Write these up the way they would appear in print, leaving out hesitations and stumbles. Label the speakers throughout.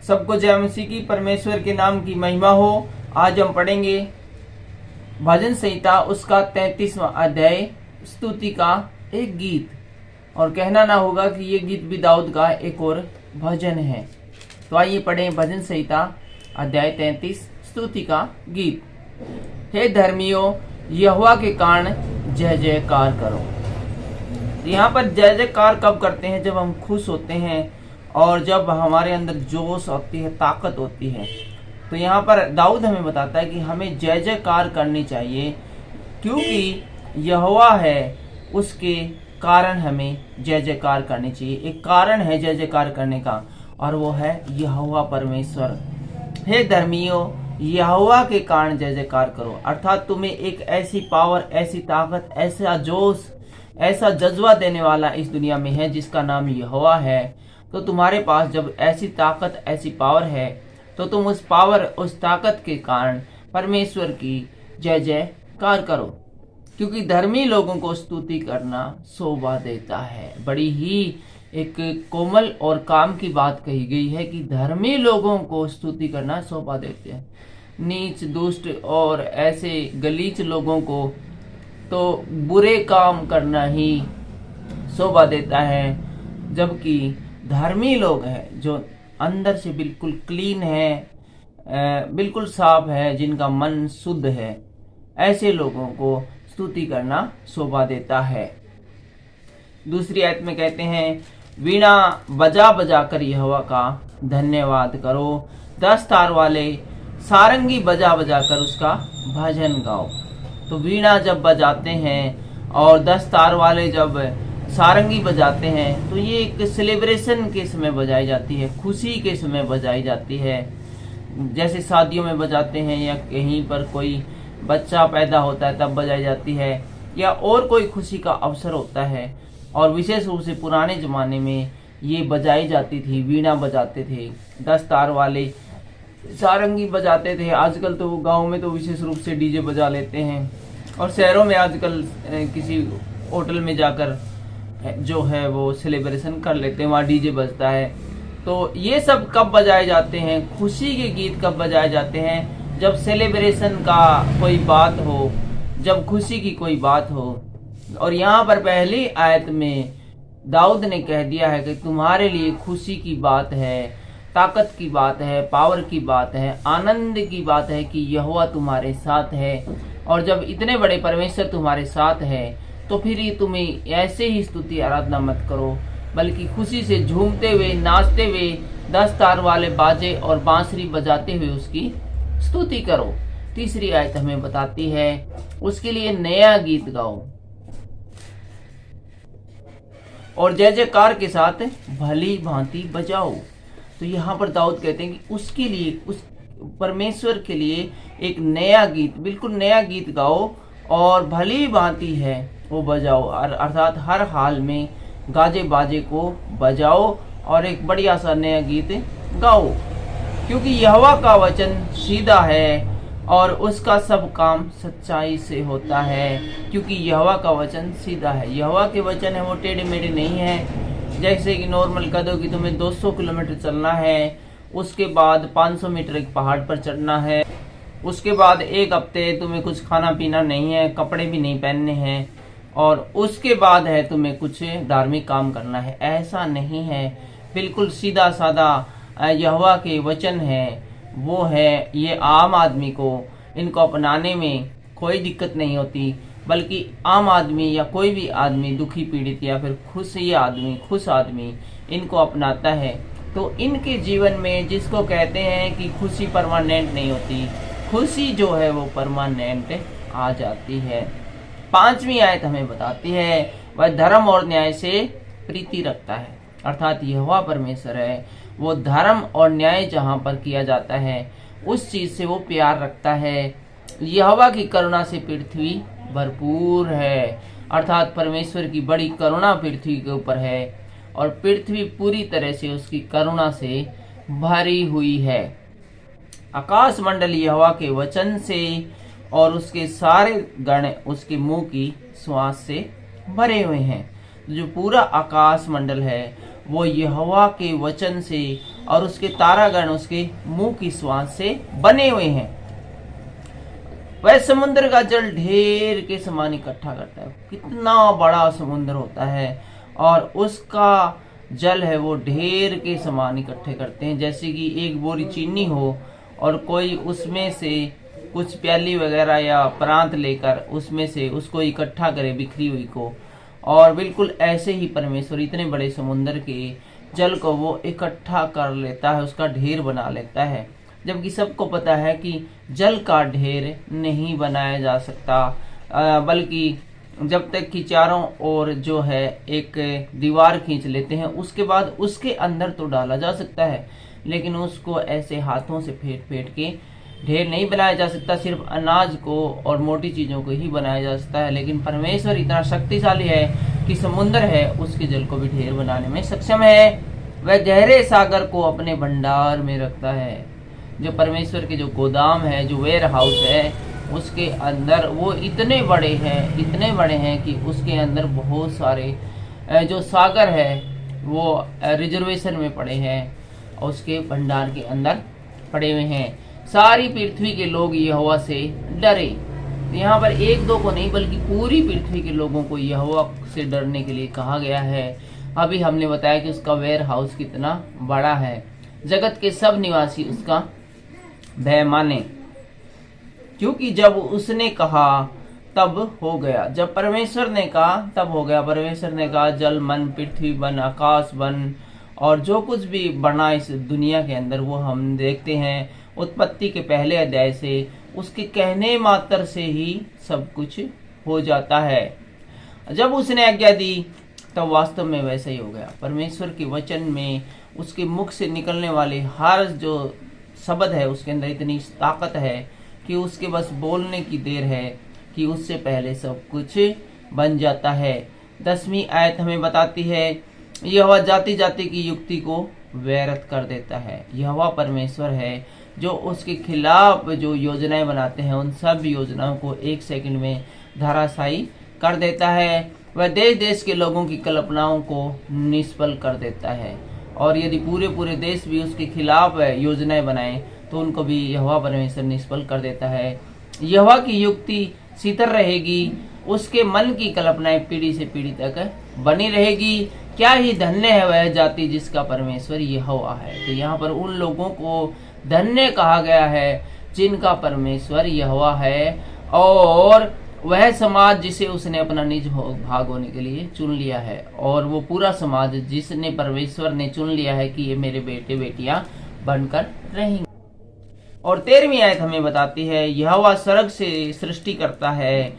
Speaker 1: सबको जय मसीह की, परमेश्वर के नाम की महिमा हो। आज हम पढ़ेंगे भजन संहिता उसका 33वां अध्याय, स्तुति का एक गीत। और कहना ना होगा कि ये गीत भी दाऊद का एक और भजन है। तो आइए पढ़ें भजन संहिता अध्याय 33, स्तुति का गीत। हे धर्मियों, यहोवा के कारण जय जयकार करो। यहाँ पर जय जयकार कब करते हैं? जब हम खुश होते हैं और जब हमारे अंदर जोश होती है, ताकत होती है। तो यहाँ पर दाऊद हमें बताता है कि हमें जय जयकार करनी चाहिए, क्योंकि यहोवा है, उसके कारण हमें जय जयकार करनी चाहिए। एक कारण है जय जयकार करने का, और वो है यहोवा परमेश्वर। हे धर्मियों, यहोवा के कारण जय जयकार करो। अर्थात तुम्हें एक ऐसी पावर, ऐसी ताकत, ऐसा जोश, ऐसा जज्बा देने वाला इस दुनिया में है जिसका नाम यहोवा है। तो तुम्हारे पास जब ऐसी ताकत, ऐसी पावर है, तो तुम उस पावर, उस ताकत के कारण परमेश्वर की जय जयकार करो, क्योंकि धर्मी लोगों को स्तुति करना शोभा देता है। बड़ी ही एक कोमल और काम की बात कही गई है कि धर्मी लोगों को स्तुति करना शोभा देते हैं। नीच, दुष्ट और ऐसे गलीच लोगों को तो बुरे काम करना ही शोभा देता है, जबकि धर्मी लोग हैं जो अंदर से बिल्कुल क्लीन है, बिल्कुल साफ है, जिनका मन शुद्ध है, ऐसे लोगों को स्तुति करना शोभा देता है। दूसरी आयत में कहते हैं, वीणा बजा बजा कर यहोवा का धन्यवाद करो, 10 तार वाले सारंगी बजा बजा कर उसका भजन गाओ। तो वीणा जब बजाते हैं और 10 तार वाले जब सारंगी बजाते हैं, तो ये एक सेलिब्रेशन के समय बजाई जाती है, खुशी के समय बजाई जाती है। जैसे शादियों में बजाते हैं, या कहीं पर कोई बच्चा पैदा होता है तब बजाई जाती है, या और कोई खुशी का अवसर होता है। और विशेष रूप से पुराने ज़माने में ये बजाई जाती थी, वीणा बजाते थे, 10 तार वाले सारंगी बजाते थे। आजकल तो गाँव में तो विशेष रूप से डीजे बजा लेते हैं, और शहरों में आजकल किसी होटल में जाकर जो है वो सेलिब्रेशन कर लेते हैं, वहाँ डीजे बजता है। तो ये सब कब बजाए जाते हैं? खुशी के गीत कब बजाए जाते हैं? जब सेलिब्रेशन का कोई बात हो, जब खुशी की कोई बात हो। और यहाँ पर पहली आयत में दाऊद ने कह दिया है कि तुम्हारे लिए खुशी की बात है, ताकत की बात है, पावर की बात है, आनंद की बात है कि यहोवा तुम्हारे साथ है। और जब इतने बड़े परमेश्वर तुम्हारे साथ है, तो फिर ये तुम्हें ऐसे ही स्तुति आराधना मत करो, बल्कि खुशी से झूमते हुए, नाचते हुए, 10 तार वाले बाजे और बांसुरी बजाते हुए उसकी स्तुति करो। तीसरी आयत हमें बताती है, उसके लिए नया गीत गाओ और जय जयकार के साथ भली भांति बजाओ। तो यहाँ पर दाऊद कहते हैं कि उसके लिए, उस परमेश्वर के लिए एक नया गीत, बिल्कुल नया गीत गाओ और भली भांति है वो बजाओ। अर्थात हर हाल में गाजे बाजे को बजाओ और एक बढ़िया सा नया गीत गाओ, क्योंकि यहोवा का वचन सीधा है और उसका सब काम सच्चाई से होता है। क्योंकि यहोवा का वचन सीधा है, यहोवा के वचन है वो टेढ़े मेढ़े नहीं है। जैसे कि नॉर्मल कह दो कि तुम्हें 200 किलोमीटर चलना है, उसके बाद 500 मीटर एक पहाड़ पर चढ़ना है, उसके बाद 1 हफ्ते तुम्हें कुछ खाना पीना नहीं है, कपड़े भी नहीं पहनने हैं, और उसके बाद है तुम्हें कुछ धार्मिक काम करना है। ऐसा नहीं है, बिल्कुल सीधा सादा यहोवा के वचन है वो है। ये आम आदमी को इनको अपनाने में कोई दिक्कत नहीं होती, बल्कि आम आदमी या कोई भी आदमी दुखी, पीड़ित या फिर खुश आदमी इनको अपनाता है, तो इनके जीवन में, जिसको कहते हैं कि खुशी परमानेंट नहीं होती, खुशी जो है वो परमानेंट आ जाती है। 5वीं आयत हमें बताती है, वह धर्म और न्याय से प्रीति रखता है। अर्थात यहोवा परमेश्वर है, वो धर्म और न्याय जहाँ पर किया जाता है उस चीज से वो प्यार रखता है। यहोवा की करुणा से पृथ्वी भरपूर है। अर्थात परमेश्वर की बड़ी करुणा पृथ्वी के ऊपर है, और पृथ्वी पूरी तरह से उसकी करुणा से भरी हुई है। आकाश मंडल यहोवा के वचन से और उसके सारे गण उसके मुंह की श्वास से भरे हुए हैं। जो पूरा आकाश मंडल है वो यहोवा के वचन से और उसके तारागण उसके मुंह की श्वास से बने हुए हैं। वह समुद्र का जल ढेर के समान इकट्ठा करता है। कितना बड़ा समुद्र होता है और उसका जल है वो ढेर के समान इकट्ठे करते हैं। जैसे कि एक बोरी चीनी हो और कोई उसमें से कुछ प्याली वगैरह या प्रांत लेकर उसमें से उसको इकट्ठा करे बिखरी हुई को, और बिल्कुल ऐसे ही परमेश्वर इतने बड़े समुद्र के जल को वो इकट्ठा कर लेता है, उसका ढेर बना लेता है। जबकि सबको पता है कि जल का ढेर नहीं बनाया जा सकता, बल्कि जब तक कि चारों ओर जो है एक दीवार खींच लेते हैं उसके बाद उसके अंदर तो डाला जा सकता है, लेकिन उसको ऐसे हाथों से फेंट फेंट के ढेर नहीं बनाया जा सकता। सिर्फ अनाज को और मोटी चीजों को ही बनाया जा सकता है। लेकिन परमेश्वर इतना शक्तिशाली है कि समुद्र है उसके जल को भी ढेर बनाने में सक्षम है। वह गहरे सागर को अपने भंडार में रखता है। जो परमेश्वर के जो गोदाम है, जो वेयर हाउस है, उसके अंदर वो इतने बड़े हैं कि उसके अंदर बहुत सारे जो सागर है वो रिजर्वेशन में पड़े हैं और उसके भंडार के अंदर पड़े हुए हैं। सारी पृथ्वी के लोग यहोवा से डरे। यहाँ पर एक दो को नहीं बल्कि पूरी पृथ्वी के लोगों को यहोवा से डरने के लिए कहा गया है। अभी हमने बताया कि उसका वेयर हाउस कितना बड़ा है। जगत के सब निवासी उसका भय माने, क्योंकि जब उसने कहा तब हो गया। जब परमेश्वर ने कहा तब हो गया। परमेश्वर ने कहा जल मन, पृथ्वी बन, आकाश बन, और जो कुछ भी बना इस दुनिया के अंदर वो हम देखते हैं उत्पत्ति के पहले अध्याय से। उसके कहने मात्र से ही सब कुछ हो जाता है। जब उसने आज्ञा दी तब वास्तव में वैसा ही हो गया। परमेश्वर के वचन में उसके मुख से निकलने वाले हर जो शब्द है उसके अंदर इतनी ताकत है कि उसके बस बोलने की देर है कि उससे पहले सब कुछ बन जाता है। 10वीं आयत हमें बताती है यहोवा जाति जाति की युक्ति को व्यर्थ कर देता है। यहोवा परमेश्वर है जो उसके खिलाफ जो योजनाएं बनाते हैं उन सब योजनाओं को एक सेकंड में धराशायी कर देता है। वह देश देश के लोगों की कल्पनाओं को निष्फल कर देता है, और यदि पूरे पूरे देश भी उसके खिलाफ योजनाएं बनाएं तो उनको भी यहोवा परमेश्वर निष्फल कर देता है। यहोवा की युक्ति स्थिर रहेगी, उसके मन की कल्पनाएं पीढ़ी से पीढ़ी तक बनी रहेगी। क्या ही धन्य है वह जाति जिसका परमेश्वर यहोवा है। तो यहाँ पर उन लोगों को धन्य कहा गया है जिनका परमेश्वर यहोवा है, और वह समाज जिसे उसने अपना निज भाग होने के लिए चुन लिया है, और वो पूरा समाज जिसने परमेश्वर ने चुन लिया है कि ये मेरे बेटे बेटियां बनकर रहेंगे। और 13वीं आयत हमें बताती है यहोवा स्वर्ग से सृष्टि करता है,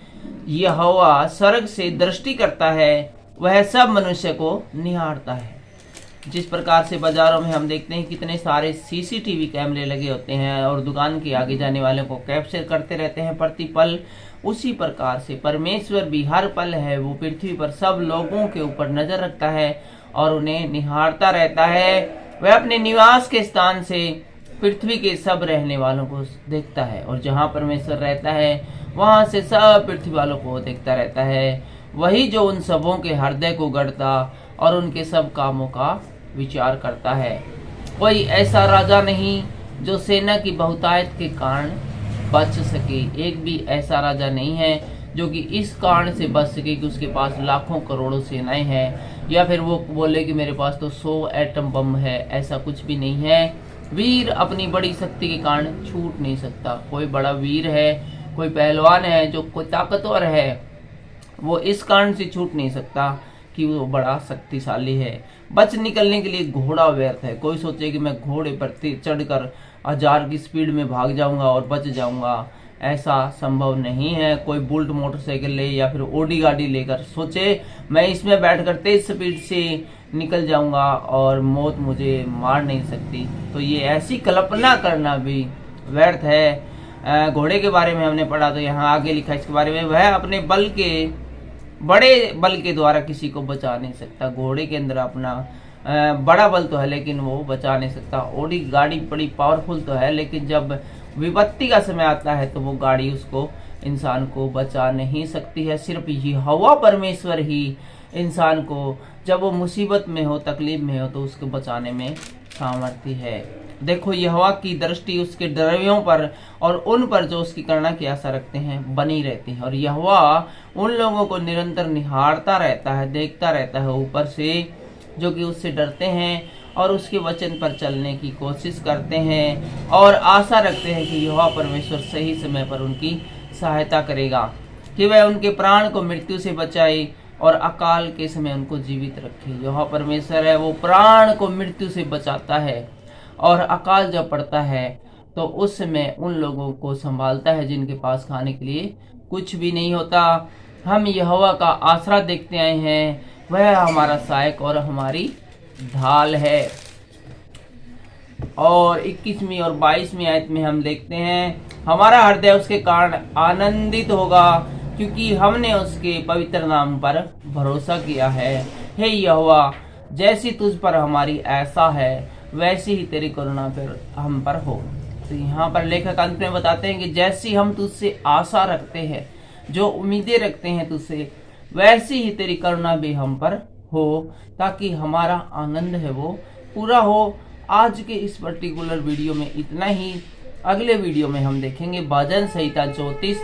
Speaker 1: यहोवा स्वर्ग से दृष्टि करता है, वह सब मनुष्य को निहारता है। जिस प्रकार से बाजारों में हम देखते हैं कितने सारे सीसीटीवी कैमरे लगे होते हैं और दुकान के आगे जाने वालों को कैप्चर करते रहते हैं प्रतिपल, उसी प्रकार से परमेश्वर भी हर पल है वो पृथ्वी पर सब लोगों के ऊपर नजर रखता है और उन्हें निहारता रहता है। वह अपने निवास के स्थान से पृथ्वी के सब रहने वालों को देखता है, और जहाँ परमेश्वर रहता है वहां से सब पृथ्वी वालों को देखता रहता है। वही जो उन सबों के हृदय को गढ़ता और उनके सब कामों का विचार करता है। कोई ऐसा राजा नहीं जो सेना की बहुतायत के कारण बच सके। एक भी ऐसा राजा नहीं है जो कि इस कारण से बच सके कि उसके पास लाखों करोड़ों सेनाएं हैं, या फिर वो बोले कि मेरे पास तो 100 एटम बम है। ऐसा कुछ भी नहीं है। वीर अपनी बड़ी शक्ति के कारण छूट नहीं सकता। कोई बड़ा वीर है, कोई पहलवान है जो कोई ताकतवर है, वो इस कारण से छूट नहीं सकता कि वो बड़ा शक्तिशाली है। बच निकलने के लिए घोड़ा व्यर्थ है। कोई सोचे कि मैं घोड़े पर चढ़कर 1000 की स्पीड में भाग जाऊंगा और बच जाऊंगा, ऐसा संभव नहीं है। कोई बुल्ट मोटरसाइकिल ले या फिर ओडी गाड़ी लेकर सोचे मैं इसमें बैठकर तेज स्पीड से निकल जाऊंगा और मौत मुझे मार नहीं सकती, तो ये ऐसी कल्पना करना भी व्यर्थ है। घोड़े के बारे में हमने पढ़ा, तो यहाँ आगे लिखा इसके बारे में, वह अपने बड़े बल के द्वारा किसी को बचा नहीं सकता। घोड़े के अंदर अपना बड़ा बल तो है लेकिन वो बचा नहीं सकता। ऑडी गाड़ी बड़ी पावरफुल तो है, लेकिन जब विपत्ति का समय आता है तो वो गाड़ी उसको इंसान को बचा नहीं सकती है। सिर्फ यहोवा परमेश्वर ही इंसान को जब वो मुसीबत में हो, तकलीफ में हो, तो उसको बचाने में सामर्थ्य है। देखो यहोवा की दृष्टि उसके डरवियों पर और उन पर जो उसकी करुणा की आशा रखते हैं बनी रहती है। और यहोवा उन लोगों को निरंतर निहारता रहता है, देखता रहता है ऊपर से, जो कि उससे डरते हैं और उसके वचन पर चलने की कोशिश करते हैं और आशा रखते हैं कि यहोवा परमेश्वर सही समय पर उनकी सहायता करेगा, कि वह उनके प्राण को मृत्यु से बचाए और अकाल के समय उनको जीवित रखे। यहोवा परमेश्वर है, वो प्राण को मृत्यु से बचाता है और अकाल जब पड़ता है तो उस समय उन लोगों को संभालता है जिनके पास खाने के लिए कुछ भी नहीं होता। हम यहोवा का आसरा देखते आए हैं, वह हमारा सहायक और हमारी ढाल है। और 21वीं और 22वीं आयत में हम देखते हैं, हमारा हृदय उसके कारण आनंदित होगा क्योंकि हमने उसके पवित्र नाम पर भरोसा किया है। हे यहोवा, जैसी तुझ पर हमारी आशा है वैसी ही तेरी करुणा पर हम पर हो। तो यहाँ पर लेखक अंत में बताते हैं कि जैसी हम तुझसे आशा रखते हैं, जो उम्मीदें रखते हैं तुझसे, वैसी ही तेरी करुणा भी हम पर हो, ताकि हमारा आनंद है वो पूरा हो। आज के इस पर्टिकुलर वीडियो में इतना ही। अगले वीडियो में हम देखेंगे भजन संहिता 34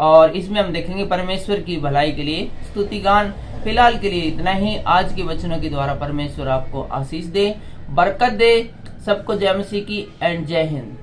Speaker 1: और इसमें हम देखेंगे परमेश्वर की भलाई के लिए स्तुति गान। फिलहाल के लिए इतना ही। आज के वचनों के द्वारा परमेश्वर आपको आशीष दे, बरकत दे। सबको जय मसीह की एंड जय हिंद।